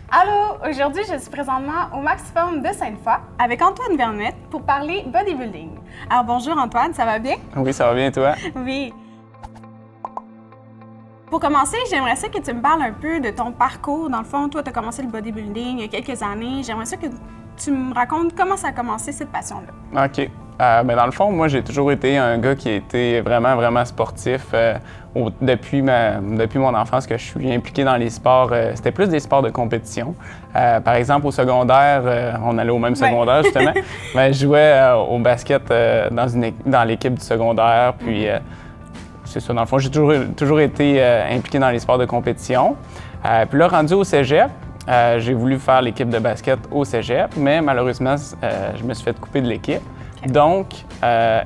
Allô! Aujourd'hui, je suis présentement au Maximum de Sainte-Foy avec Antoine Vermette pour parler bodybuilding. Alors bonjour Antoine, ça va bien? Oui, ça va bien toi? Oui. Pour commencer, j'aimerais ça que tu me parles un peu de ton parcours. Dans le fond, toi, tu as commencé le bodybuilding il y a quelques années. J'aimerais ça que tu me racontes comment ça a commencé cette passion-là. OK. Dans le fond, moi, j'ai toujours été un gars qui a été vraiment sportif. Depuis mon enfance que je suis impliqué dans les sports, c'était plus des sports de compétition. Par exemple, au secondaire, on allait au même secondaire, justement. Mais je jouais au basket dans l'équipe du secondaire. Puis, c'est ça, dans le fond, j'ai toujours été impliqué dans les sports de compétition. Puis là, rendu au cégep, j'ai voulu faire l'équipe de basket au cégep, mais malheureusement, je me suis fait couper de l'équipe. Okay. Donc,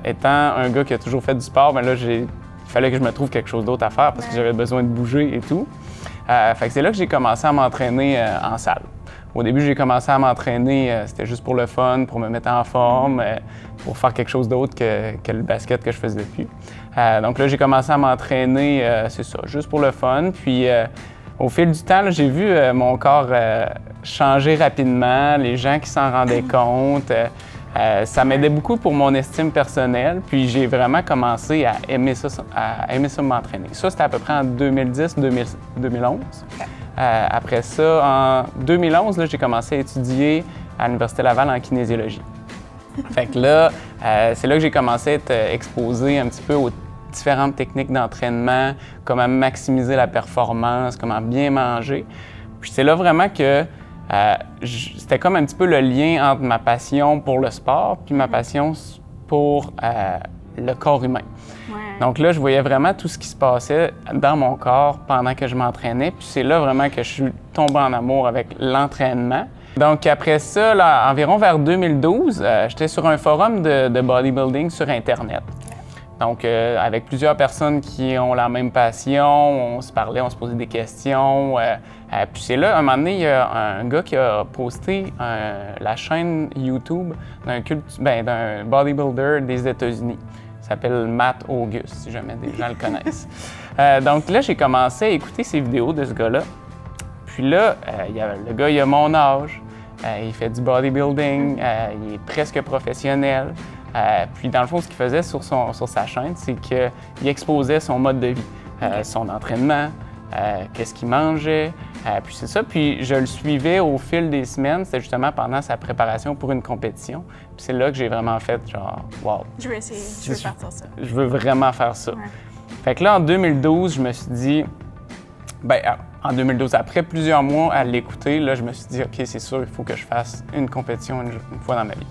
étant un gars qui a toujours fait du sport, ben là, il fallait que je me trouve quelque chose d'autre à faire parce que j'avais besoin de bouger et tout. Fait que c'est là que j'ai commencé à m'entraîner en salle. Au début, j'ai commencé à m'entraîner, c'était juste pour le fun, pour me mettre en forme, pour faire quelque chose d'autre que le basket que je faisais depuis. Donc là, j'ai commencé à m'entraîner, c'est ça, juste pour le fun. Puis, au fil du temps, là, j'ai vu mon corps changer rapidement, les gens qui s'en rendaient compte. Ça m'aidait beaucoup pour mon estime personnelle, puis j'ai vraiment commencé à aimer ça m'entraîner. Ça, c'était à peu près en 2010-2011. Okay. Après ça, en 2011, là, j'ai commencé à étudier à l'Université Laval en kinésiologie. Fait que là, c'est là que j'ai commencé à être exposé un petit peu aux différentes techniques d'entraînement, comment maximiser la performance, comment bien manger. Puis c'est là vraiment que c'était comme un petit peu le lien entre ma passion pour le sport puis ma passion pour le corps humain. Ouais. Donc là, je voyais vraiment tout ce qui se passait dans mon corps pendant que je m'entraînais. Puis c'est là vraiment que je suis tombé en amour avec l'entraînement. Donc après ça, là, environ vers 2012, j'étais sur un forum de bodybuilding sur Internet. Donc, avec plusieurs personnes qui ont la même passion, on se parlait, on se posait des questions. Puis c'est là, un moment donné, il y a un gars qui a posté la chaîne YouTube d'un bodybuilder des États-Unis. Il s'appelle Matt Auguste, si jamais des gens le connaissent. Donc là, j'ai commencé à écouter ces vidéos de ce gars-là. Puis là, le gars, il a mon âge. Il fait du bodybuilding, il est presque professionnel. Puis dans le fond, ce qu'il faisait sur sa chaîne, c'est qu'il exposait son mode de vie, son entraînement, qu'est-ce qu'il mangeait. Puis c'est ça. Puis je le suivais au fil des semaines. C'était justement pendant sa préparation pour une compétition. Puis c'est là que j'ai vraiment fait genre, wow. Je veux essayer, je veux faire ça. Je veux vraiment faire ça. Ouais. Fait que là, en 2012, je me suis dit, en 2012, après plusieurs mois à l'écouter, là, je me suis dit, OK, c'est sûr, il faut que je fasse une compétition une fois dans ma vie.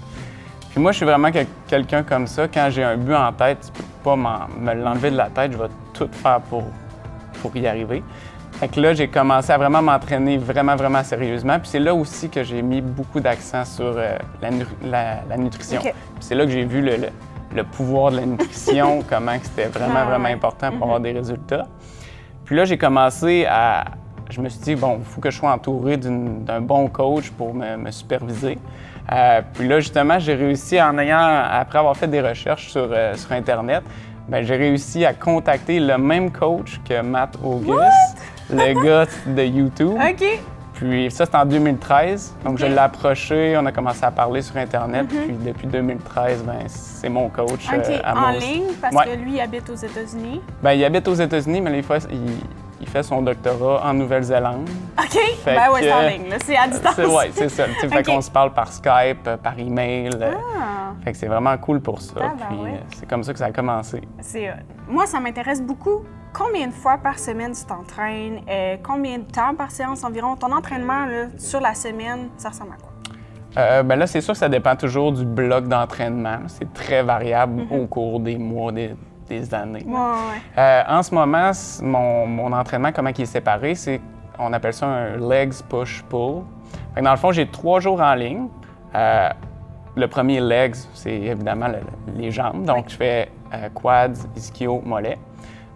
Puis moi, je suis vraiment quelqu'un comme ça. Quand j'ai un but en tête, tu peux pas me l'enlever de la tête. Je vais tout faire pour y arriver. Fait que là, j'ai commencé à vraiment m'entraîner vraiment sérieusement. Puis c'est là aussi que j'ai mis beaucoup d'accent sur la nutrition. Okay. Puis c'est là que j'ai vu le pouvoir de la nutrition, comment c'était vraiment important pour avoir des résultats. Puis là, j'ai commencé à... Je me suis dit, bon, il faut que je sois entouré d'un bon coach pour me superviser. Puis là, justement, j'ai réussi après avoir fait des recherches sur Internet, j'ai réussi à contacter le même coach que Matt Auguste, le gars de YouTube. OK. Puis ça, c'était en 2013. Donc, je l'ai approché, on a commencé à parler sur Internet. Puis depuis 2013, c'est mon coach. OK, en ligne, parce que lui, il habite aux États-Unis. Il habite aux États-Unis, mais des fois, il fait son doctorat en Nouvelle-Zélande. OK, c'est en ligne, là, c'est à distance. Oui, c'est ça. Fait qu'on se parle par Skype, par email. Fait que c'est vraiment cool pour ça. Puis c'est comme ça que ça a commencé. Moi, ça m'intéresse beaucoup. Combien de fois par semaine tu t'entraînes? Combien de temps par séance environ? Ton entraînement là, sur la semaine, ça ressemble à quoi? Là, c'est sûr que ça dépend toujours du bloc d'entraînement. C'est très variable au cours des mois, des années. Ouais. En ce moment, mon entraînement, comment il est séparé, on appelle ça un legs push-pull. Dans le fond, j'ai 3 jours en ligne. Le premier legs, c'est évidemment les jambes. Donc, je fais quads, ischio, mollets.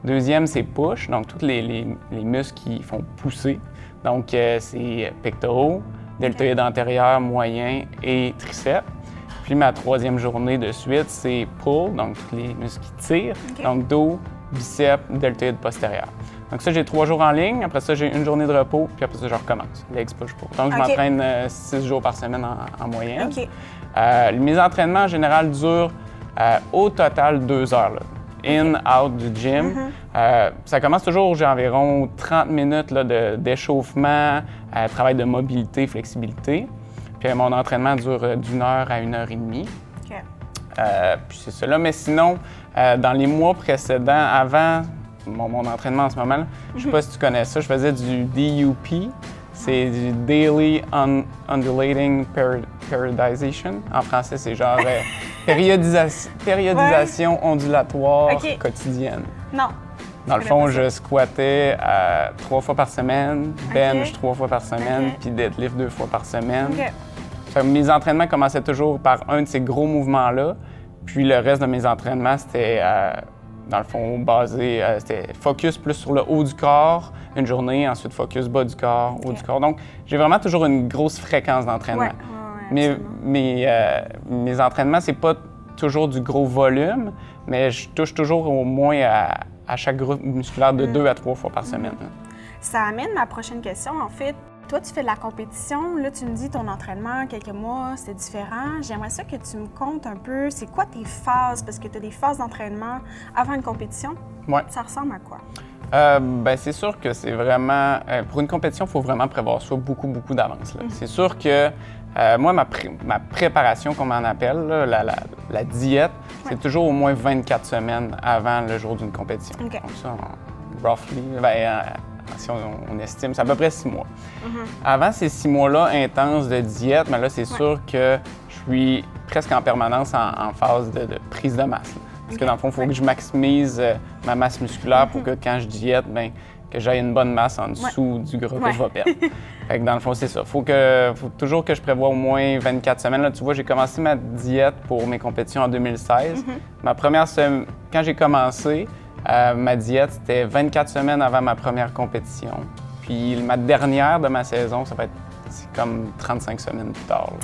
Deuxième, c'est push, donc tous les muscles qui font pousser. Donc, c'est pectoraux, deltoïde antérieur, moyen et triceps. Puis ma 3e journée de suite, c'est pull, donc tous les muscles qui tirent. Okay. Donc dos, biceps, deltoïde postérieur. Donc ça, j'ai 3 jours en ligne. Après ça, j'ai une journée de repos. Puis après ça, je recommence. Legs push-pull. Donc, je m'entraîne 6 jours par semaine en moyenne. OK. Mes entraînements, en général, durent au total 2 heures. Là. In, out du gym. Ça commence toujours, j'ai environ 30 minutes là, d'échauffement, travail de mobilité, flexibilité. Puis mon entraînement dure d'1 heure à 1 heure et demie. OK. Puis c'est ça là. Mais sinon, dans les mois précédents, avant mon entraînement en ce moment, là, je sais pas si tu connais ça, je faisais du DUP. C'est du Daily Undulating Periodization. En français, c'est genre périodisation ondulatoire quotidienne. Non. Dans le fond, je squattais 3 fois par semaine, bench 3 fois par semaine, puis deadlift 2 fois par semaine. Fait que mes entraînements commençaient toujours par un de ces gros mouvements-là. Puis le reste de mes entraînements, c'était, dans le fond, basé, c'était focus plus sur le haut du corps, une journée, ensuite focus bas du corps, haut du corps. Donc, j'ai vraiment toujours une grosse fréquence d'entraînement. Mes entraînements, c'est pas toujours du gros volume, mais je touche toujours au moins à chaque groupe musculaire de 2 à 3 fois par semaine. Ça amène ma prochaine question, en fait. Toi, tu fais de la compétition. Là, tu me dis ton entraînement, quelques mois, c'était différent. J'aimerais ça que tu me comptes un peu, c'est quoi tes phases? Parce que tu as des phases d'entraînement avant une compétition. Ouais. Ça ressemble à quoi? Ben, c'est sûr que c'est vraiment... pour une compétition, il faut vraiment prévoir ça beaucoup d'avance. C'est sûr que moi, ma préparation, comme on appelle, là, la diète, c'est toujours au moins 24 semaines avant le jour d'une compétition. Donc ça, roughly, si on estime, c'est à peu près 6 mois. Avant ces 6 mois-là intenses de diète, mais là, c'est sûr que je suis presque en permanence en phase de prise de masse. Parce que dans le fond, il faut que je maximise ma masse musculaire pour que quand je diète, bien, que j'aie une bonne masse en dessous du gras que je vais perdre. Fait que dans le fond, c'est ça. Il faut toujours que je prévoie au moins 24 semaines. Là, tu vois, j'ai commencé ma diète pour mes compétitions en 2016. Ma première semaine, quand j'ai commencé, ma diète, c'était 24 semaines avant ma première compétition. Puis ma dernière de ma saison, c'est comme 35 semaines plus tard.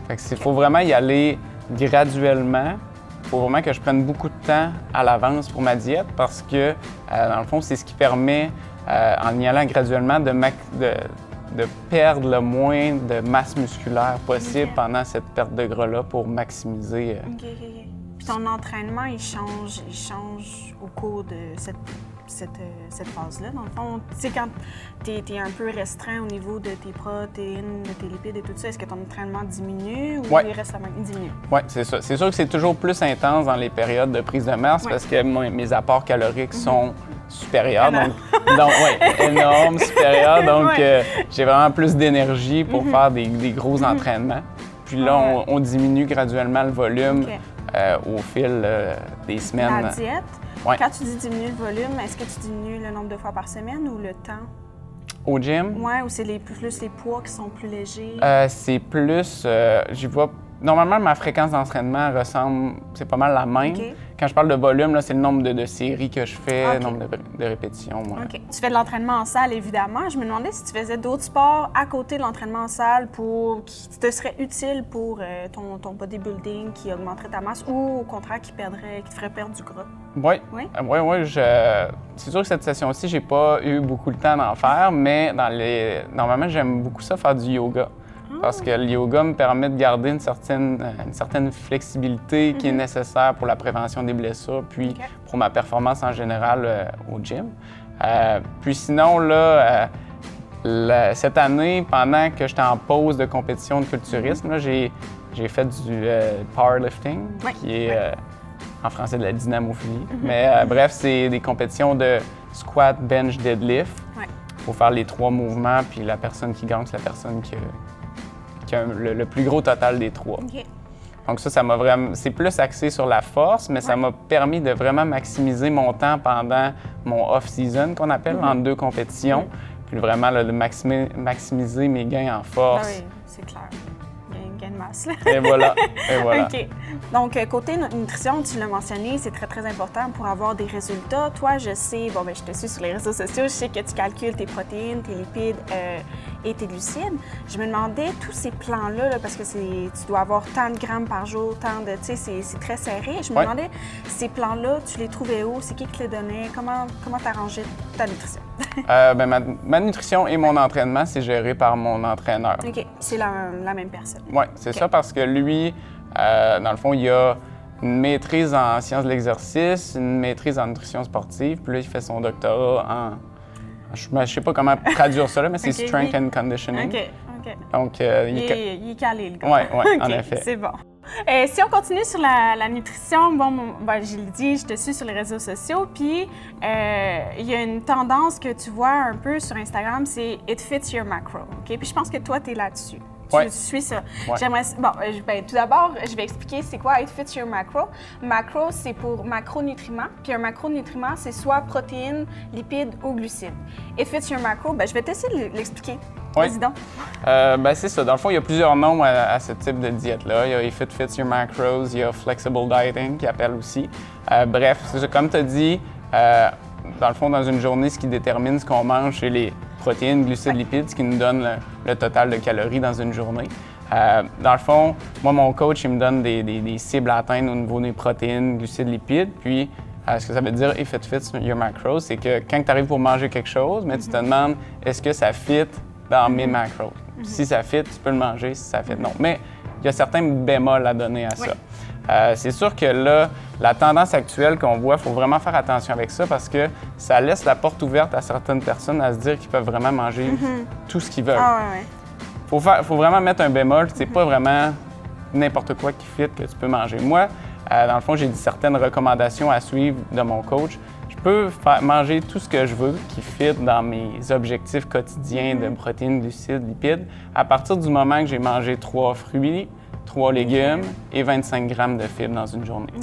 Fait que faut vraiment y aller graduellement. Il faut vraiment que je prenne beaucoup de temps à l'avance pour ma diète parce que, dans le fond, c'est ce qui permet, en y allant graduellement, de perdre le moins de masse musculaire possible pendant cette perte de gras-là pour maximiser. Puis ton entraînement, il change au cours de cette phase-là. Dans le fond, tu sais, quand tu es un peu restreint au niveau de tes protéines, de tes lipides et tout ça, est-ce que ton entraînement diminue ou il reste la même? Il diminue? Oui, c'est ça. C'est sûr que c'est toujours plus intense dans les périodes de prise de masse parce que mes apports caloriques sont supérieurs. Donc énormes, supérieurs. Donc, j'ai vraiment plus d'énergie pour faire des gros entraînements. Puis là, on diminue graduellement le volume au fil des semaines. La diète? Quand tu dis diminuer le volume, est-ce que tu diminues le nombre de fois par semaine ou le temps? Au gym? Oui, ou c'est plus les poids qui sont plus légers? C'est plus... j'y vois... Normalement, ma fréquence d'entraînement ressemble... C'est pas mal la même. Quand je parle de volume, là, c'est le nombre de séries que je fais, le nombre de répétitions. Tu fais de l'entraînement en salle, évidemment. Je me demandais si tu faisais d'autres sports à côté de l'entraînement en salle qui te seraient utiles pour ton bodybuilding, qui augmenterait ta masse ou au contraire qui te ferait perdre du gras. Oui. C'est sûr que cette session-ci, j'ai pas eu beaucoup de temps d'en faire, mais normalement, j'aime beaucoup ça, faire du yoga. Parce que le yoga me permet de garder une certaine flexibilité qui est nécessaire pour la prévention des blessures, puis pour ma performance en général au gym. Puis sinon, là, cette année, pendant que j'étais en pause de compétition de culturisme, là, j'ai fait du powerlifting, qui est en français de la dynamophilie. Mais bref, c'est des compétitions de squat, bench, deadlift pour faire les 3 mouvements, puis la personne qui gagne, c'est la personne qui a le plus gros total des 3. Donc ça m'a vraiment... C'est plus axé sur la force, mais ça m'a permis de vraiment maximiser mon temps pendant mon off-season, qu'on appelle, entre 2 compétitions, puis vraiment là, de maximiser mes gains en force. Ah oui, c'est clair. Gain de masse. Et voilà. OK. Donc, côté nutrition, tu l'as mentionné, c'est très, très important pour avoir des résultats. Toi, je sais, je te suis sur les réseaux sociaux, je sais que tu calcules tes protéines, tes lipides et tes glucides. Je me demandais, tous ces plans-là, là, parce que tu dois avoir tant de grammes par jour, tu sais, c'est très serré. Je me demandais, ces plans-là, tu les trouvais où? C'est qui te les donnait? Comment t'arrangeais ta nutrition? Ma nutrition et mon entraînement, c'est géré par mon entraîneur. OK. C'est la même personne. Oui, c'est ça, parce que lui, dans le fond, il a une maîtrise en sciences de l'exercice, une maîtrise en nutrition sportive, puis là, il fait son doctorat en... Je ne sais pas comment traduire ça, là, mais c'est Strength and Conditioning. OK. Donc, il est calé, le gars. Oui, en effet. C'est bon. Si on continue sur la nutrition, je l'ai dit, je te suis sur les réseaux sociaux, puis il y a une tendance que tu vois un peu sur Instagram, c'est « It fits your macro ». OK? Puis je pense que toi, tu es là-dessus. Tu suis ça. Ouais. J'aimerais... tout d'abord, je vais expliquer c'est quoi « It fits your macro ». Macro, c'est pour macronutriments, puis un macronutriment, c'est soit protéines, lipides ou glucides. « It fits your macro », je vais t'essayer de l'expliquer. Oui. Vas-y donc. C'est ça. Dans le fond, il y a plusieurs noms à ce type de diète-là. Il y a If It Fits Your Macros, il y a Flexible Dieting qui appelle aussi. Bref, c'est ça. Comme tu as dit, dans le fond, dans une journée, ce qui détermine ce qu'on mange, c'est les protéines, glucides, lipides, ce qui nous donne le total de calories dans une journée. Dans le fond, moi, mon coach, il me donne des cibles à atteindre au niveau des protéines, glucides, lipides. Puis, ce que ça veut dire, if it fits your macros, c'est que quand tu arrives pour manger quelque chose, mais tu te demandes, est-ce que ça fit dans mes macros? Si ça fit, tu peux le manger. Si ça fit, non. Mais il y a certains bémols à donner à ça. C'est sûr que là, la tendance actuelle qu'on voit, il faut vraiment faire attention avec ça parce que ça laisse la porte ouverte à certaines personnes à se dire qu'ils peuvent vraiment manger tout ce qu'ils veulent. Faut vraiment mettre un bémol. C'est pas vraiment n'importe quoi qui fit que tu peux manger. Moi, dans le fond, j'ai certaines recommandations à suivre de mon coach. Je peux manger tout ce que je veux qui fit dans mes objectifs quotidiens de protéines, glucides, lipides à partir du moment que j'ai mangé 3 fruits, 3 légumes et 25 grammes de fibres dans une journée.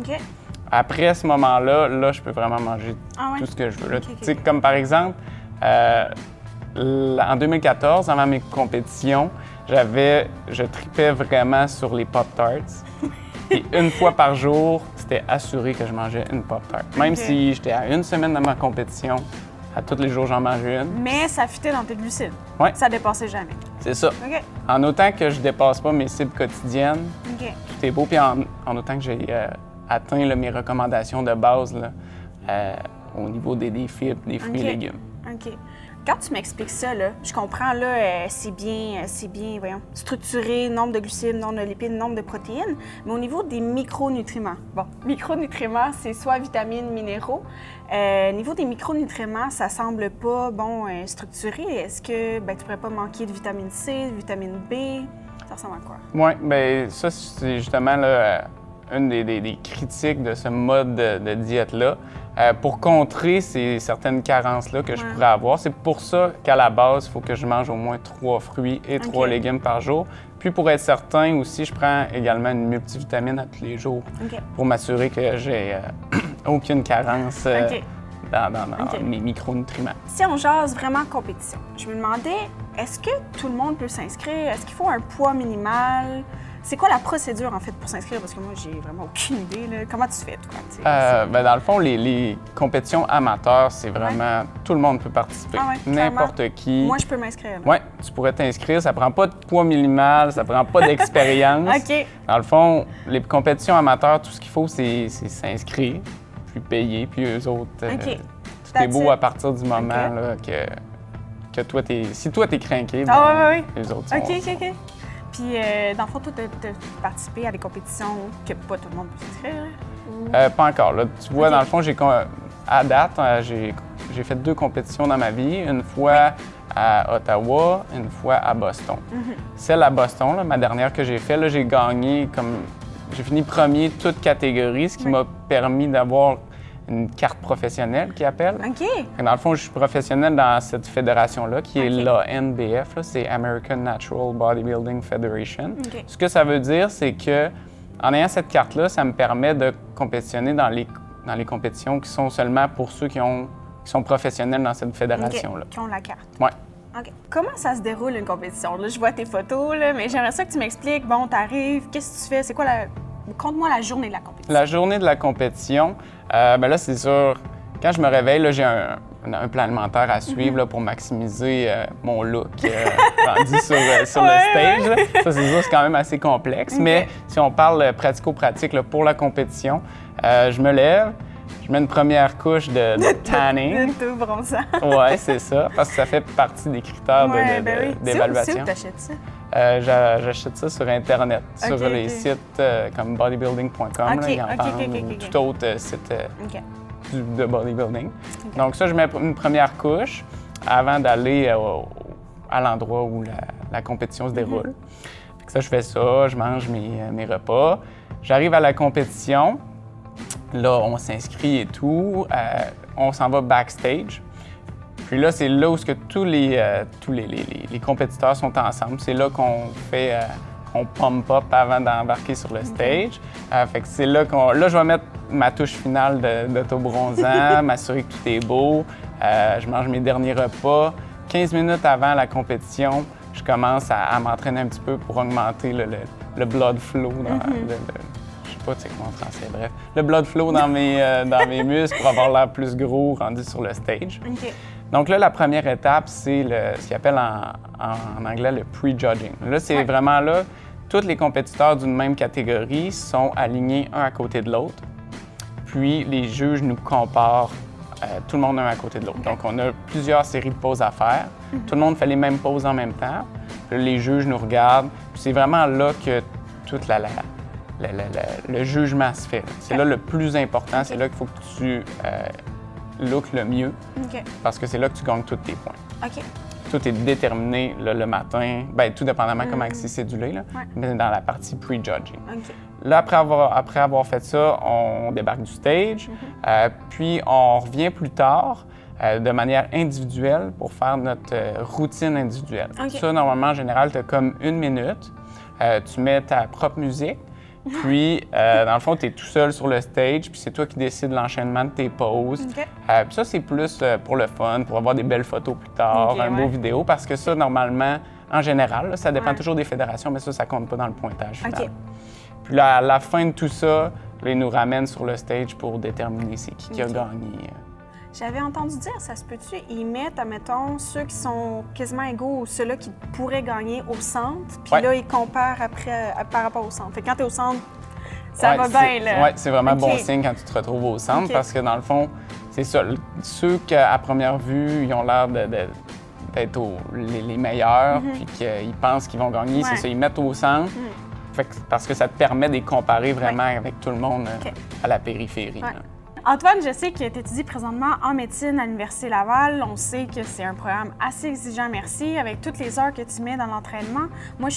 Après ce moment-là, je peux vraiment manger tout ce que je veux. Comme par exemple, en 2014, avant mes compétitions, je tripais vraiment sur les Pop-Tarts. Et une fois par jour, c'était assuré que je mangeais une Pop-Tart. Même si j'étais à une semaine de ma compétition, à tous les jours, j'en mangeais une. Mais ça fitait dans tes glucides. Oui. Ça dépassait jamais. C'est ça. En autant que je ne dépasse pas mes cibles quotidiennes, tout est beau. Puis en autant que j'ai atteint mes recommandations de base là, au niveau des fibres, des fruits et légumes. OK. Quand tu m'expliques ça, là, je comprends, là, c'est bien structuré, nombre de glucides, nombre de lipides, nombre de protéines, mais au niveau des micronutriments, micronutriments, c'est soit vitamines, minéraux. Au niveau des micronutriments, ça semble pas, structuré. Est-ce que tu pourrais pas manquer de vitamine C, de vitamine B? Ça ressemble à quoi? Oui, bien, ça, c'est justement là, une des critiques de ce mode de diète-là. Pour contrer certaines carences-là que je pourrais avoir, c'est pour ça qu'à la base, il faut que je mange au moins 3 fruits et 3 légumes par jour. Puis pour être certain aussi, je prends également une multivitamine à tous les jours pour m'assurer que j'ai aucune carence dans mes micronutriments. Si on jase vraiment compétition, je me demandais, est-ce que tout le monde peut s'inscrire? Est-ce qu'il faut un poids minimal? C'est quoi la procédure, en fait, pour s'inscrire? Parce que moi, j'ai vraiment aucune idée. Là. Comment tu fais, toi? Dans le fond, les compétitions amateurs, c'est vraiment... Tout le monde peut participer. N'importe qui. Moi, je peux m'inscrire. Oui, tu pourrais t'inscrire. Ça prend pas de poids minimal, ça prend pas d'expérience. Dans le fond, les compétitions amateurs, tout ce qu'il faut, c'est s'inscrire, puis payer, puis eux autres... tout est beau à partir du moment là, que toi, si toi, t'es craqué, les autres sont... OK. Puis, dans le fond, toi, tu as participé à des compétitions que pas tout le monde peut s'inscrire? Pas encore. Là. Tu vois, dans le fond, à date, j'ai fait 2 compétitions dans ma vie. Une fois à Ottawa, une fois à Boston. Celle à Boston, là, ma dernière que j'ai faite, j'ai gagné j'ai fini premier toute catégorie, ce qui m'a permis d'avoir une carte professionnelle qui appelle. Dans le fond, je suis professionnel dans cette fédération-là, qui est l'ANBF, c'est American Natural Bodybuilding Federation. Ce que ça veut dire, c'est que en ayant cette carte-là, ça me permet de compétitionner dans les compétitions qui sont seulement pour ceux qui sont professionnels dans cette fédération-là. Qui ont la carte. Oui. Comment ça se déroule une compétition? Là, je vois tes photos, là, mais j'aimerais ça que tu m'expliques. Bon, t'arrives, qu'est-ce que tu fais? C'est quoi Conte-moi la journée de la compétition. La journée de la compétition, là, c'est sûr, quand je me réveille, là, j'ai un plan alimentaire à suivre là, pour maximiser mon look rendu sur le stage. Là. Ça, c'est sûr, c'est quand même assez complexe. Mais si on parle pratico-pratique là, pour la compétition, je me lève, je mets une première couche de tanning. De tout bronzant. Oui, c'est ça, parce que ça fait partie des critères d'évaluation. C'est où t'achètes ça? J'achète ça sur Internet, sur les sites comme bodybuilding.com, ou tout autre site de bodybuilding. Donc ça, je mets une première couche avant d'aller à l'endroit où la compétition se déroule. Fait que ça, je fais ça, je mange mes repas. J'arrive à la compétition, là, on s'inscrit et tout, on s'en va backstage. Puis là, c'est là où tous les compétiteurs sont ensemble. C'est là qu'on fait, on pump up avant d'embarquer sur le stage. Fait que c'est là là, je vais mettre ma touche finale d'autobronzant, m'assurer que tout est beau. Je mange mes derniers repas. 15 minutes avant la compétition, je commence à m'entraîner un petit peu pour augmenter le blood flow dans je sais pas, tu sais comment en français, bref. Le blood flow dans mes muscles pour avoir l'air plus gros rendu sur le stage. Donc là, la première étape, c'est ce qu'ils appellent en anglais le pre-judging. Là, c'est vraiment là, tous les compétiteurs d'une même catégorie sont alignés un à côté de l'autre. Puis les juges nous comparent tout le monde un à côté de l'autre. Donc on a plusieurs séries de pauses à faire. Tout le monde fait les mêmes pauses en même temps. Puis là, les juges nous regardent. Puis c'est vraiment là que tout le jugement se fait. C'est là le plus important. C'est là qu'il faut que tu look le mieux, parce que c'est là que tu gagnes tous tes points. Tout est déterminé le matin, tout dépendamment comment c'est cédulé, mais dans la partie pre-judging. Là, après avoir fait ça, on débarque du stage, puis on revient plus tard de manière individuelle pour faire notre routine individuelle. Ça, normalement, en général, tu as comme 1 minute. Tu mets ta propre musique. Puis, dans le fond, tu es tout seul sur le stage, puis c'est toi qui décides l'enchaînement de tes pauses. Puis ça, c'est plus pour le fun, pour avoir des belles photos plus tard, un beau vidéo, parce que ça, normalement, en général, là, ça dépend toujours des fédérations, mais ça compte pas dans le pointage final. Puis là, à la fin de tout ça, là, ils nous ramènent sur le stage pour déterminer c'est qui a gagné. J'avais entendu dire, ça se peut-tu, ils mettent, admettons, ceux qui sont quasiment égaux ou ceux-là qui pourraient gagner au centre, puis là, ils comparent après par rapport au centre. Fait que quand tu es au centre, ça va bien, là. Oui, c'est vraiment bon signe quand tu te retrouves au centre, parce que dans le fond, c'est ça, ceux qu'à première vue, ils ont l'air d'être les meilleurs, puis qu'ils pensent qu'ils vont gagner, c'est ça, ils mettent au centre, fait que, parce que ça te permet de les comparer vraiment avec tout le monde à la périphérie. Antoine, je sais que tu étudies présentement en médecine à l'Université Laval. On sait que c'est un programme assez exigeant, merci, avec toutes les heures que tu mets dans l'entraînement. Moi,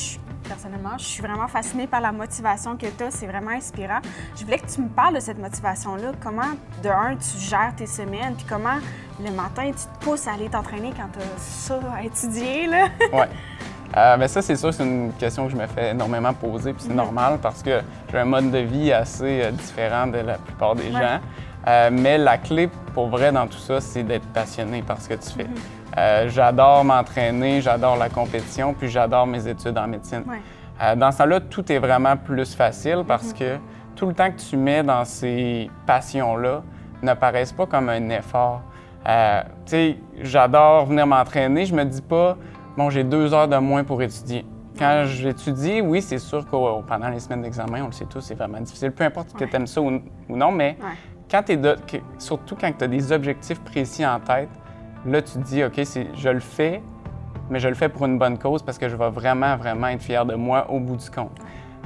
personnellement, je suis vraiment fascinée par la motivation que tu as. C'est vraiment inspirant. Je voulais que tu me parles de cette motivation-là. Comment, de un, tu gères tes semaines, puis comment, le matin, tu te pousses à aller t'entraîner quand tu as ça à étudier, là? Mais ça, c'est sûr, c'est une question que je me fais énormément poser, puis c'est normal parce que j'ai un mode de vie assez différent de la plupart des gens. Mais la clé, pour vrai, dans tout ça, c'est d'être passionné par ce que tu fais. J'adore m'entraîner, j'adore la compétition, puis j'adore mes études en médecine. Dans ce temps-là, tout est vraiment plus facile parce que tout le temps que tu mets dans ces passions-là ne paraissent pas comme un effort. Tu sais, j'adore venir m'entraîner, je me dis pas, bon, j'ai 2 heures de moins pour étudier. Quand j'étudie, oui, c'est sûr que pendant les semaines d'examen, on le sait tous, c'est vraiment difficile, peu importe que tu aimes ça ou non, mais quand surtout quand tu as des objectifs précis en tête, là, tu te dis, OK, je le fais, mais je le fais pour une bonne cause parce que je vais vraiment, vraiment être fier de moi au bout du compte.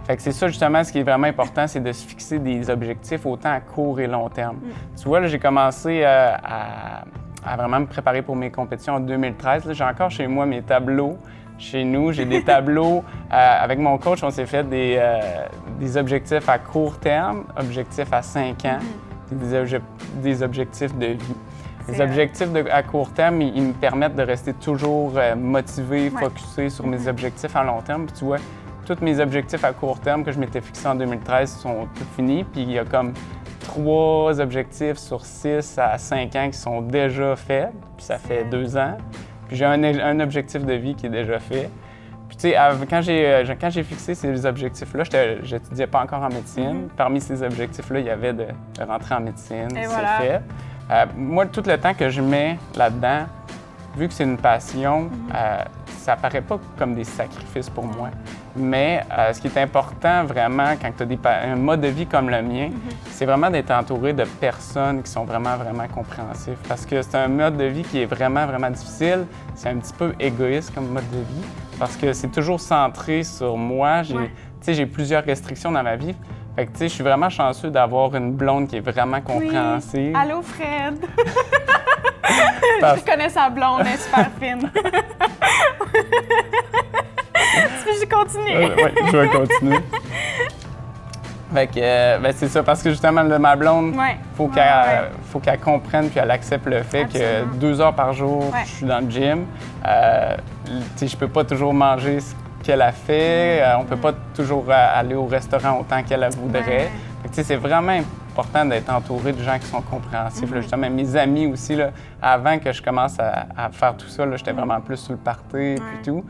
Fait que c'est ça, justement, ce qui est vraiment important, c'est de se fixer des objectifs autant à court et long terme. Tu vois, là, j'ai commencé à vraiment me préparer pour mes compétitions en 2013. Là, j'ai encore chez moi mes tableaux. Chez nous, j'ai des tableaux. Avec mon coach, on s'est fait des objectifs à court terme, objectifs à 5 ans, des objectifs de vie. Les objectifs à court terme, ils me permettent de rester toujours motivé, focusé sur mes objectifs à long terme. Puis tu vois, tous mes objectifs à court terme que je m'étais fixés en 2013 sont tous finis. Puis il y a comme 3 objectifs sur 6 à 5 ans qui sont déjà faits. Puis ça fait 2 ans. Puis j'ai un objectif de vie qui est déjà fait. Puis tu sais, quand j'ai fixé ces objectifs-là, je n'étudiais pas encore en médecine. Parmi ces objectifs-là, il y avait de rentrer en médecine. C'est fait. Moi, tout le temps que je mets là-dedans, vu que c'est une passion, ça paraît pas comme des sacrifices pour moi. Mais ce qui est important vraiment quand tu as un mode de vie comme le mien, c'est vraiment d'être entouré de personnes qui sont vraiment, vraiment compréhensives. Parce que c'est un mode de vie qui est vraiment, vraiment difficile. C'est un petit peu égoïste comme mode de vie parce que c'est toujours centré sur moi. J'ai plusieurs restrictions dans ma vie. Fait que, je suis vraiment chanceux d'avoir une blonde qui est vraiment compréhensive. Oui. Allô, Fred! Je connais sa blonde, elle est super fine. Je continue. Oui, je vais continuer. Fait que, c'est ça, parce que justement, ma blonde, faut qu'elle comprenne puis elle accepte le fait que 2 heures par jour, je suis dans le gym. Je peux pas toujours manger ce qu'elle a fait. On peut pas toujours aller au restaurant autant qu'elle voudrait. Fait que, c'est vraiment important d'être entouré de gens qui sont compréhensifs. Là, justement, mes amis aussi, là, avant que je commence à faire tout ça, j'étais vraiment plus sur le party puis tout.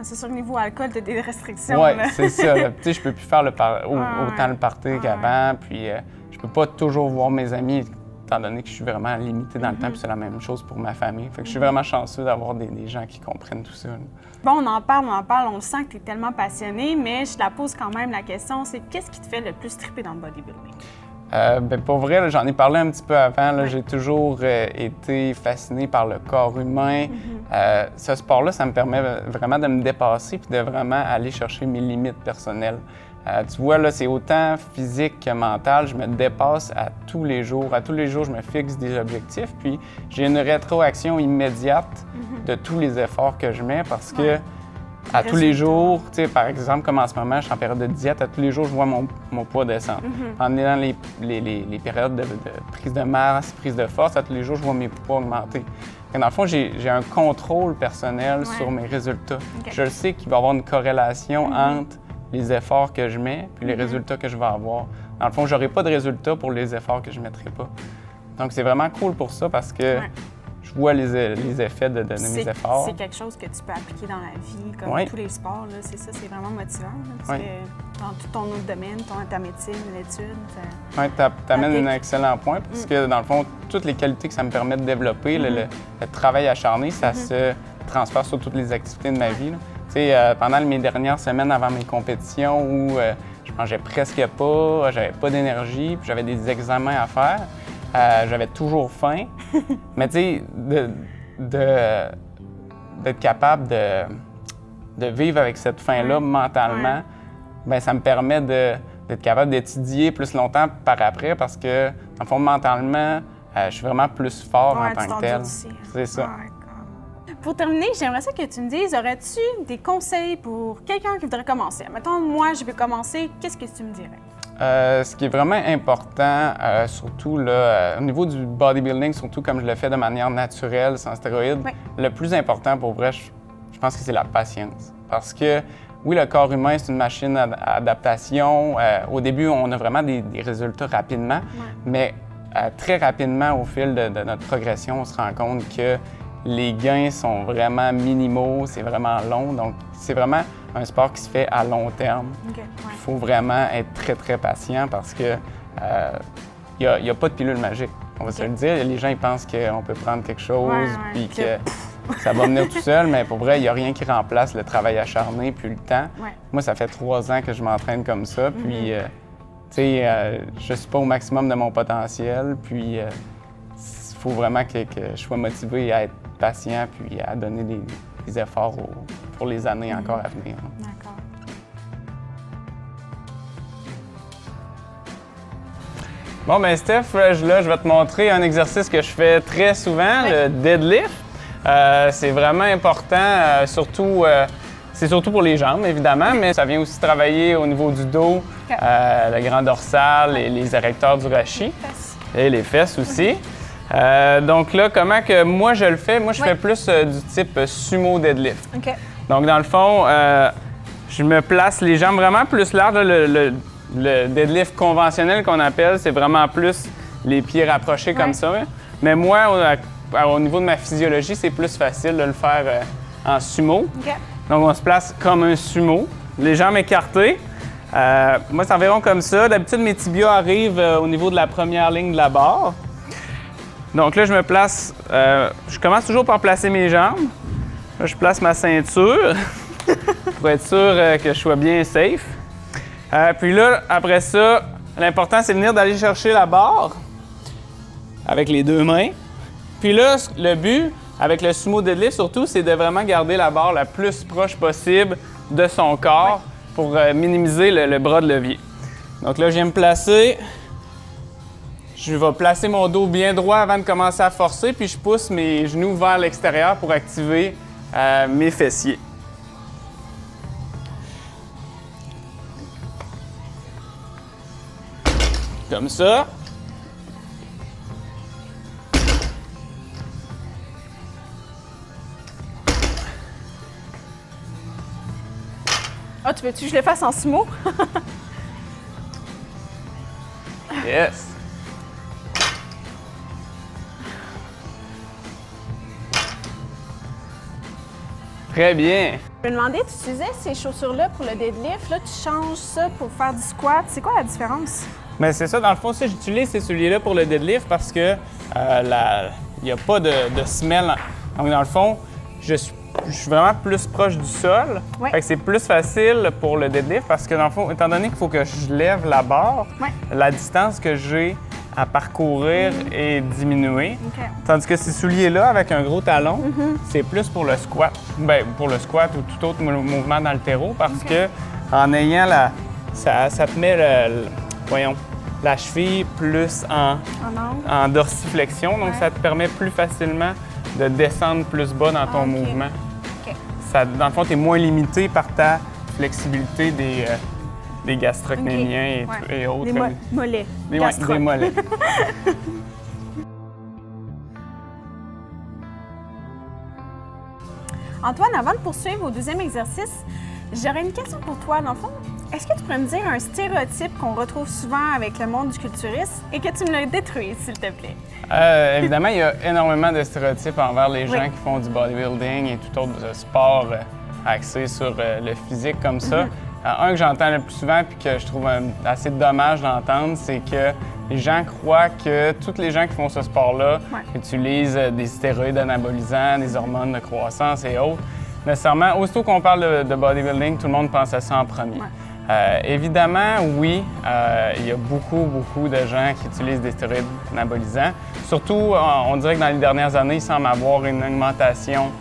C'est sûr que niveau alcool, tu as des restrictions. Oui, c'est ça. Je peux plus faire autant le party qu'avant. Puis je peux pas toujours voir mes amis, étant donné que je suis vraiment limité dans le temps. Puis c'est la même chose pour ma famille. Fait que je suis vraiment chanceux d'avoir des gens qui comprennent tout ça. Là. Bon, on en parle, on le sent que tu es tellement passionné, mais je la pose quand même la question, c'est qu'est-ce qui te fait le plus triper dans le bodybuilding? Pour vrai, là, j'en ai parlé un petit peu avant. Là, j'ai toujours été fasciné par le corps humain. Ce sport-là, ça me permet vraiment de me dépasser puis de vraiment aller chercher mes limites personnelles. Tu vois, là, c'est autant physique que mental. Je me dépasse à tous les jours. À tous les jours, je me fixe des objectifs. Puis j'ai une rétroaction immédiate de tous les efforts que je mets parce que à tous les jours, par exemple, comme en ce moment, je suis en période de diète, à tous les jours, je vois mon poids descendre. En ayant les périodes de prise de masse, prise de force, à tous les jours, je vois mes poids augmenter. Et dans le fond, j'ai un contrôle personnel sur mes résultats. Je sais qu'il va y avoir une corrélation entre les efforts que je mets et les résultats que je vais avoir. Dans le fond, je n'aurai pas de résultats pour les efforts que je ne mettrai pas. Donc, c'est vraiment cool pour ça parce que je vois les effets de mes efforts. C'est quelque chose que tu peux appliquer dans la vie, comme tous les sports. C'est ça, c'est vraiment motivant. Là, parce que dans tout ton autre domaine, ta médecine, l'étude... Oui, tu amènes un excellent point parce que, dans le fond, toutes les qualités que ça me permet de développer, le travail acharné, ça se transfère sur toutes les activités de ma vie. Pendant mes dernières semaines avant mes compétitions où je mangeais presque pas, j'avais pas d'énergie, puis j'avais des examens à faire, j'avais toujours faim. Mais tu sais, d'être capable de vivre avec cette faim-là mentalement, bien, ça me permet d'être capable d'étudier plus longtemps par après parce que, dans le fond, mentalement, je suis vraiment plus fort en tant que tel. C'est ça. Pour terminer, j'aimerais ça que tu me dises, aurais-tu des conseils pour quelqu'un qui voudrait commencer? Mettons, moi, je vais commencer, qu'est-ce que tu me dirais? Ce qui est vraiment important, surtout là, au niveau du bodybuilding, surtout comme je le fais de manière naturelle, sans stéroïdes, le plus important pour vrai, je pense que c'est la patience. Parce que, oui, le corps humain, c'est une machine à adaptation. Au début, on a vraiment des résultats rapidement, mais très rapidement, au fil de notre progression, on se rend compte que les gains sont vraiment minimaux, c'est vraiment long. Donc, c'est vraiment un sport qui se fait à long terme. Il faut vraiment être très, très patient parce que il n'y a pas de pilule magique. On va se le dire. Les gens ils pensent qu'on peut prendre quelque chose puis que ça va venir tout seul, mais pour vrai, il n'y a rien qui remplace le travail acharné puis le temps. Moi, ça fait 3 ans que je m'entraîne comme ça, puis tu sais, je suis pas au maximum de mon potentiel, puis il faut vraiment que je sois motivé à être patient puis à donner des efforts pour les années encore à venir. D'accord. Bon, bien, Steph, là, je vais te montrer un exercice que je fais très souvent, le deadlift. C'est vraiment important, c'est surtout pour les jambes, évidemment, mais ça vient aussi travailler au niveau du dos, le grand dorsal et les érecteurs du rachis. Et les fesses aussi. Donc là, comment que moi je le fais? Moi, je fais plus du type sumo deadlift. Donc, dans le fond, je me place les jambes vraiment plus larges. Là, le deadlift conventionnel qu'on appelle, c'est vraiment plus les pieds rapprochés comme ça. Hein? Mais moi, au niveau de ma physiologie, c'est plus facile de le faire en sumo. Donc, on se place comme un sumo, les jambes écartées. Moi, c'est environ comme ça. D'habitude, mes tibias arrivent au niveau de la première ligne de la barre. Donc là, je me place, je commence toujours par placer mes jambes. Là, je place ma ceinture pour être sûr que je sois bien safe. Puis là, après ça, l'important, c'est d'aller chercher la barre avec les deux mains. Puis là, le but, avec le sumo deadlift surtout, c'est de vraiment garder la barre la plus proche possible de son corps pour minimiser le bras de levier. Donc là, je viens me placer. Je vais placer mon dos bien droit avant de commencer à forcer, puis je pousse mes genoux vers l'extérieur pour activer mes fessiers. Comme ça. Ah, tu veux-tu que je le fasse en sumo? Yes! Très bien! Je me demandais, tu utilisais ces chaussures-là pour le deadlift, là tu changes ça pour faire du squat. C'est quoi la différence? Mais c'est ça, dans le fond, ça, j'utilise ces souliers-là pour le deadlift parce que il n'y a pas de semelle. Donc, dans le fond, je suis vraiment plus proche du sol. Ouais. Fait que c'est plus facile pour le deadlift parce que, dans le fond, étant donné qu'il faut que je lève la barre, la distance que j'ai à parcourir est diminuée. Okay. Tandis que ces souliers-là, avec un gros talon, c'est plus pour le squat. Bien, pour le squat ou tout autre mouvement dans le terreau parce que en ayant ça te met la cheville plus en dorsiflexion, donc ça te permet plus facilement de descendre plus bas dans ton mouvement. Ça, dans le fond, tu es moins limité par ta flexibilité des gastrocnémiens et autres. Des mollets. Des mollets. Antoine, avant de poursuivre au deuxième exercice, j'aurais une question pour toi. Dans le fond, est-ce que tu pourrais me dire un stéréotype qu'on retrouve souvent avec le monde du culturisme et que tu me le détruises, s'il te plaît? Évidemment, il y a énormément de stéréotypes envers les gens qui font du bodybuilding et tout autre sport axé sur le physique comme ça. Un que j'entends le plus souvent puis que je trouve assez dommage d'entendre, c'est que les gens croient que tous les gens qui font ce sport-là utilisent des stéroïdes anabolisants, des hormones de croissance et autres. Nécessairement, aussitôt qu'on parle de bodybuilding, tout le monde pense à ça en premier. Évidemment, oui, il y a beaucoup de gens qui utilisent des stéroïdes anabolisants. Surtout, on dirait que dans les dernières années, il semble avoir une augmentation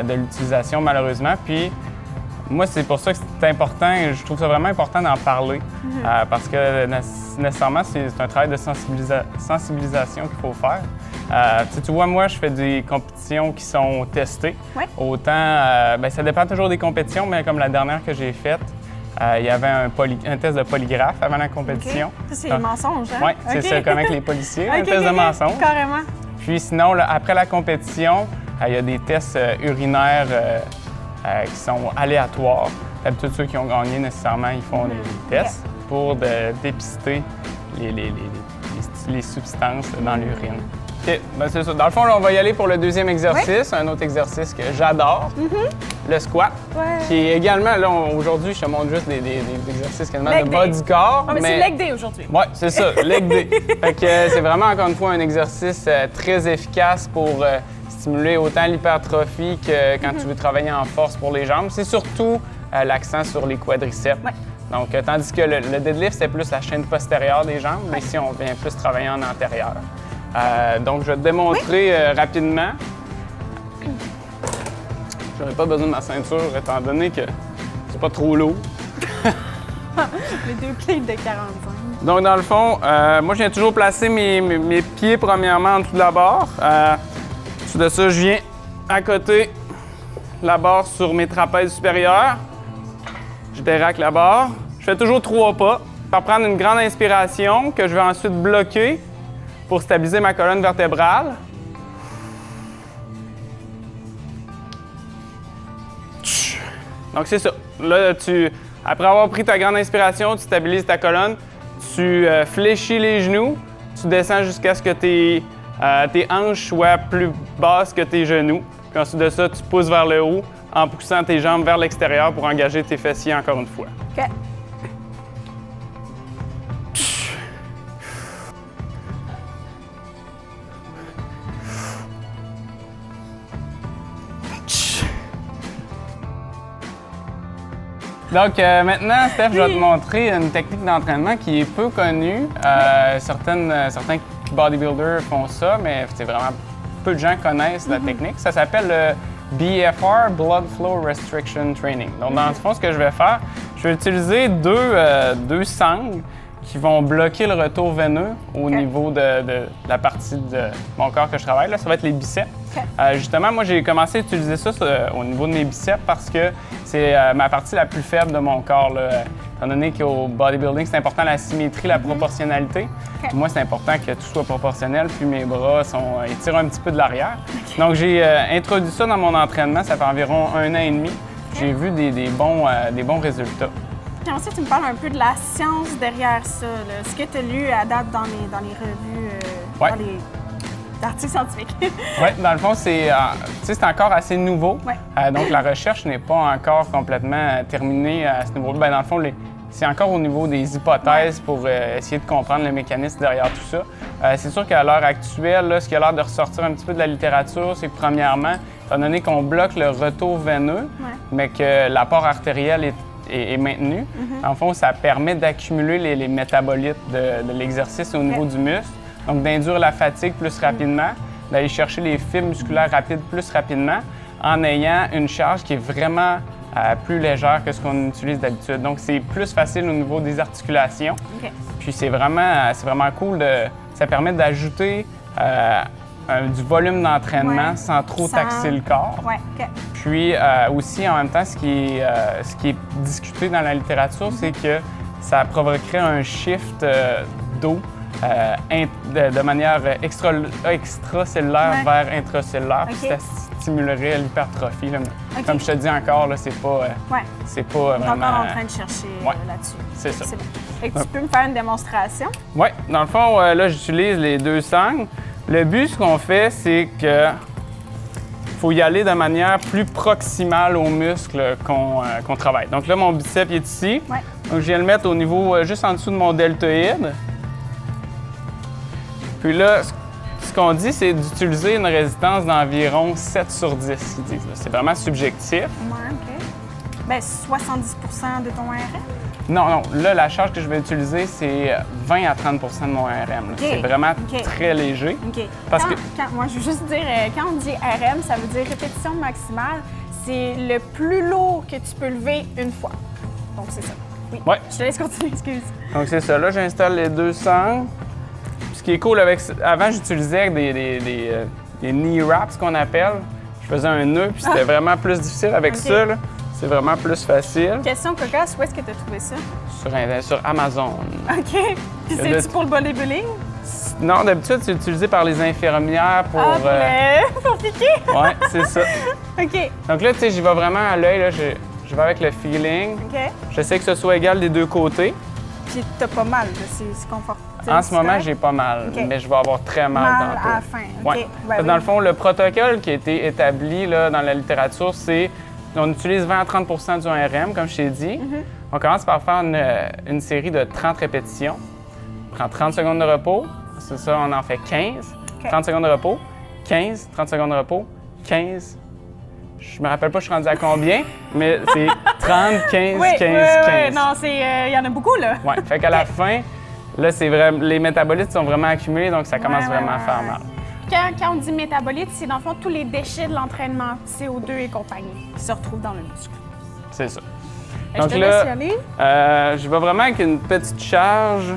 de l'utilisation, malheureusement. Puis, moi, c'est pour ça que c'est important, je trouve ça vraiment important d'en parler, parce que nécessairement, c'est un travail de sensibilisation qu'il faut faire. Tu vois, moi, je fais des compétitions qui sont testées. Autant, ça dépend toujours des compétitions, mais comme la dernière que j'ai faite, il y avait un test de polygraphe avant la compétition. Ça, c'est les mensonges, hein? Oui, c'est ça, comme avec les policiers, un test de mensonge. Carrément. Puis sinon, là, après la compétition, il y a des tests urinaires qui sont aléatoires. D'habitude, ceux qui ont gagné, nécessairement, ils font des tests pour dépister les substances dans l'urine. OK, ben c'est ça. Dans le fond, là, on va y aller pour le deuxième exercice, un autre exercice que j'adore, le squat, qui est également, là, aujourd'hui, je te montre juste des exercices quasiment de bas du corps. Mais c'est leg day aujourd'hui. Oui, c'est ça, leg day. Fait que c'est vraiment, encore une fois, un exercice très efficace pour stimuler autant l'hypertrophie que quand tu veux travailler en force pour les jambes. C'est surtout l'accent sur les quadriceps. Donc, tandis que le deadlift, c'est plus la chaîne postérieure des jambes, mais ici, on vient plus travailler en antérieur. Donc, je vais te démontrer rapidement. Je n'aurais pas besoin de ma ceinture, étant donné que c'est pas trop lourd. Les deux clés de 45. Donc, dans le fond, moi, je viens toujours placer mes pieds premièrement en dessous de la barre. Ensuite de ça, je viens à côté la barre sur mes trapèzes supérieurs. Je déraque la barre. Je fais toujours 3 pas. Je vais prendre une grande inspiration que je vais ensuite bloquer pour stabiliser ma colonne vertébrale. Donc, c'est ça. Là, après avoir pris ta grande inspiration, tu stabilises ta colonne, tu fléchis les genoux, tu descends jusqu'à ce que tes hanches soient plus basses que tes genoux. Puis ensuite de ça, tu pousses vers le haut en poussant tes jambes vers l'extérieur pour engager tes fessiers encore une fois. OK. Donc maintenant, Steph, je vais te montrer une technique d'entraînement qui est peu connue. Certains bodybuilders font ça, mais c'est vraiment peu de gens connaissent la technique. Ça s'appelle le BFR, Blood Flow Restriction Training. Donc dans le fond, ce que je vais faire, je vais utiliser deux sangles qui vont bloquer le retour veineux au niveau de la partie de mon corps que je travaille. Là, ça va être les biceps. Justement, moi, j'ai commencé à utiliser ça au niveau de mes biceps parce que c'est ma partie la plus faible de mon corps. Là. Étant donné qu'au bodybuilding, c'est important la symétrie, la proportionnalité. Moi, c'est important que tout soit proportionnel, puis mes bras ils tirent un petit peu de l'arrière. Donc, j'ai introduit ça dans mon entraînement, ça fait environ 1 an et demi. J'ai vu des bons résultats. J'aimerais ça que tu me parles un peu de la science derrière ça. Là. Ce que tu as lu à date dans les revues, dans les articles scientifiques. Oui, dans le fond, c'est encore assez nouveau. Ouais. Donc, la recherche n'est pas encore complètement terminée à ce niveau-là. Bien, dans le fond, c'est encore au niveau des hypothèses pour essayer de comprendre le mécanisme derrière tout ça. C'est sûr qu'à l'heure actuelle, là, ce qui a l'air de ressortir un petit peu de la littérature, c'est que premièrement, étant donné qu'on bloque le retour veineux, mais que l'apport artériel est maintenu, dans le fond, ça permet d'accumuler les métabolites de l'exercice au niveau du muscle, donc d'induire la fatigue plus rapidement, d'aller chercher les fibres musculaires rapides plus rapidement, en ayant une charge qui est vraiment plus légère que ce qu'on utilise d'habitude. Donc, c'est plus facile au niveau des articulations. Puis, c'est vraiment cool. Ça permet d'ajouter du volume d'entraînement sans trop taxer le corps. Puis, aussi, en même temps, ce qui est discuté dans la littérature, c'est que ça provoquerait un shift d'eau de manière extracellulaire vers intracellulaire. Puis, ça stimulerait l'hypertrophie. Comme je te dis encore, là, c'est pas vraiment... encore en train de chercher là-dessus. C'est ça. Bon. Et tu peux me faire une démonstration? Oui. Dans le fond, là, j'utilise les deux sangles. Le but, ce qu'on fait, c'est que faut y aller de manière plus proximale aux muscles qu'on travaille. Donc là, mon biceps est ici. Donc, je viens le mettre au niveau juste en dessous de mon deltoïde. Puis là, ce qu'on dit, c'est d'utiliser une résistance d'environ 7 sur 10, ils disent. C'est vraiment subjectif. Bien, 70 de ton RM? Non. Là, la charge que je vais utiliser, c'est 20 à 30 de mon RM. C'est vraiment très léger. Parce que moi, je veux juste dire, quand on dit RM, ça veut dire répétition maximale. C'est le plus lourd que tu peux lever une fois. Donc, c'est ça. Oui. Je te laisse continuer, excuse. Donc, c'est ça. Là, j'installe les deux sangles. Ce qui est cool avant, j'utilisais des knee wraps qu'on appelle. Je faisais un nœud, puis c'était vraiment plus difficile avec ça. Là. C'est vraiment plus facile. Question cocasse, où est-ce que tu as trouvé ça? Sur Amazon. OK. Puis c'est-tu pour le bodybuilding? Non, d'habitude, c'est utilisé par les infirmières pour... pour piquer? Oui, c'est ça. OK. Donc là, tu sais, j'y vais vraiment à l'œil. Je vais avec le feeling. J'essaie que ce soit égal des deux côtés. Puis t'as pas mal, c'est confortable. En ce moment, j'ai pas mal, mais je vais avoir très mal tantôt. À la fin. Dans le fond, le protocole qui a été établi là, dans la littérature, c'est on utilise 20 à 30 du RM, comme je t'ai dit. On commence par faire une série de 30 répétitions. On prend 30 secondes de repos. C'est ça, on en fait 15. 30 secondes de repos, 15, 30 secondes de repos, 15. Je me rappelle pas, je suis rendu à combien, mais c'est 30, 15, 15, 15. Non, il y en a beaucoup, là. Oui, fait qu'à la fin, là, les métabolites sont vraiment accumulés, donc ça commence vraiment à faire mal. Quand on dit métabolites, c'est dans le fond tous les déchets de l'entraînement, CO2 et compagnie, qui se retrouvent dans le muscle. C'est ça. Donc je te laisse y aller. Je vais vraiment avec une petite charge.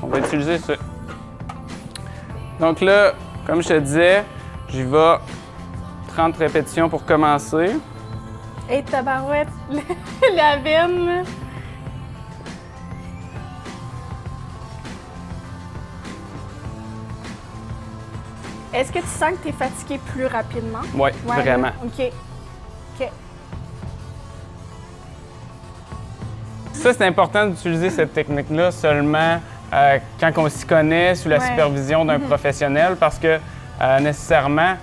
On va utiliser ça. Donc là, comme je te disais, j'y vais 30 répétitions pour commencer. Et tabarouette, la veine. Est-ce que tu sens que tu es fatigué plus rapidement? Oui, vraiment. OK. Ça, c'est important d'utiliser cette technique-là seulement quand on s'y connaît, sous la supervision d'un professionnel, parce que nécessairement,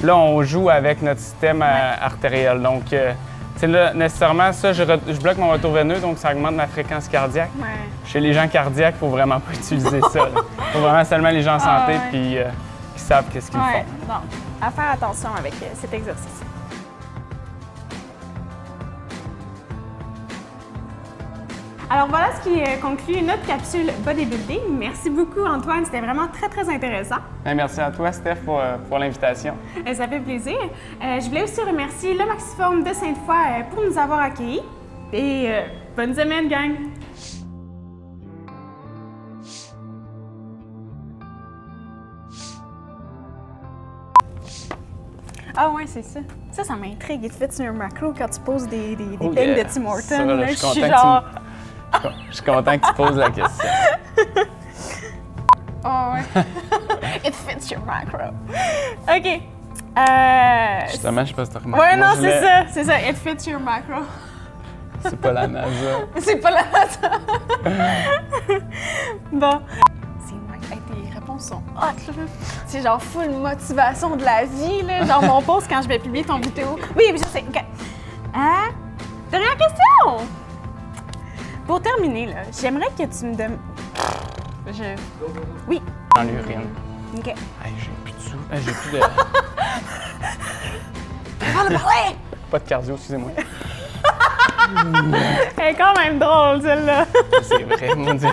là, on joue avec notre système artériel. Donc, là, nécessairement, ça, je bloque mon retour veineux, donc ça augmente ma fréquence cardiaque. Chez les gens cardiaques, il ne faut vraiment pas utiliser ça. Il faut vraiment seulement les gens en santé puis qui savent qu'est-ce qu'ils font. Donc, à faire attention avec cet exercice. Alors voilà ce qui conclut notre capsule bodybuilding. Merci beaucoup Antoine, c'était vraiment très très intéressant. Merci à toi Steph pour l'invitation. Ça fait plaisir. Je voulais aussi remercier le Maxiform de Sainte-Foy pour nous avoir accueillis. Et bonne semaine gang! Ah ouais, c'est ça. Ça m'intrigue. Il te fait sur un macro quand tu poses des peignes de Tim Hortons. Ça, là, je suis content que tu poses la question. Oh ouais. It fits your macro. OK. Justement, je sais pas si t'as remarqué. Ouais, non, c'est ça. It fits your macro. C'est pas la NASA. C'est pas la NASA. Bon. Tes réponses sont hot, là. C'est genre full motivation de la vie, là. Genre mon post quand je vais publier ton vidéo. Oui, je sais. OK. Hein? Dernière question! Pour terminer, là, j'aimerais que tu me donnes... Oui. Dans l'urine. OK. Hey, j'ai plus de sous. J'ai plus de... Parlez! Pas de cardio, excusez-moi. Elle est quand même drôle, celle-là. C'est vrai, mon Dieu.